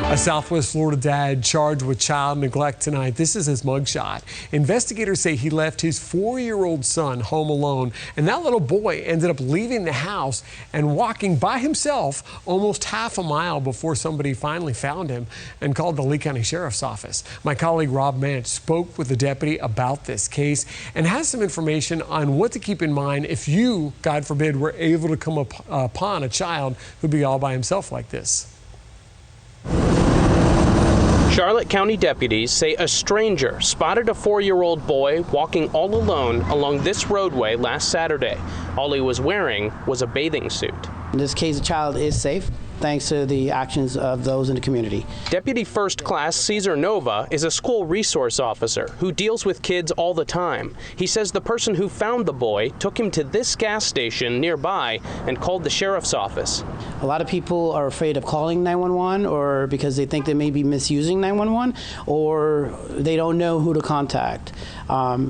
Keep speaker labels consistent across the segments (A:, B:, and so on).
A: A Southwest Florida dad charged with child neglect tonight. This is his mugshot. Investigators say he left his 4-year-old son home alone, and that little boy ended up leaving the house and walking by himself almost half a mile before somebody finally found him and called the Lee County Sheriff's Office. My colleague Rob Manch spoke with the deputy about this case and has some information on what to keep in mind if you, God forbid, were able to come upon a child who'd be all by himself like this.
B: Charlotte County deputies say a stranger spotted a 4-year-old boy walking all alone along this roadway last Saturday. All he was wearing was a bathing suit.
C: In this case, the child is safe, thanks to the actions of those in the community.
B: Deputy First Class Cesar Nova is a school resource officer who deals with kids all the time. He says the person who found the boy took him to this gas station nearby and called the sheriff's office.
C: A lot of people are afraid of calling 911 or because they think they may be misusing 911 or they don't know who to contact.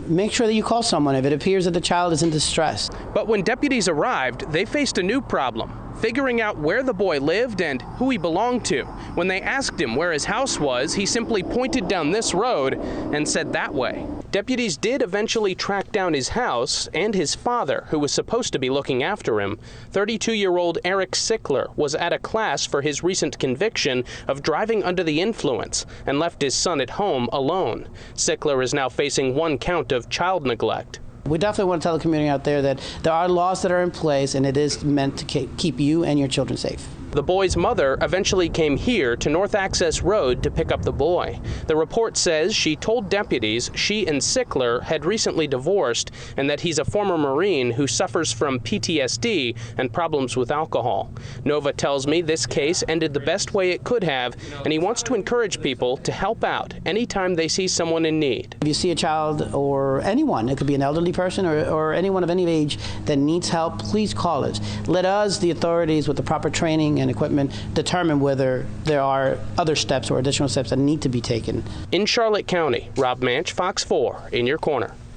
C: Make sure that you call someone if it appears that the child is in distress.
B: But when deputies arrived, they faced a new problem: figuring out where the boy lived and who he belonged to. When they asked him where his house was, he simply pointed down this road and said that way. Deputies did eventually track down his house and his father, who was supposed to be looking after him. 32-year-old Eric Sickler was at a class for his recent conviction of driving under the influence and left his son at home alone. Sickler is now facing 1 count of child neglect.
C: We definitely want to tell the community out there that there are laws that are in place and it is meant to keep you and your children safe.
B: The boy's mother eventually came here to North Access Road to pick up the boy. The report says she told deputies she and Sickler had recently divorced and that he's a former Marine who suffers from PTSD and problems with alcohol. Nova tells me this case ended the best way it could have, and he wants to encourage people to help out anytime they see someone in need.
C: If you see a child or anyone, it could be an elderly person or anyone of any age that needs help, please call us. Let us, the authorities, with the proper training and equipment, determine whether there are other steps or additional steps that need to be taken.
B: In Charlotte County, Rob Manch, Fox 4, in your corner.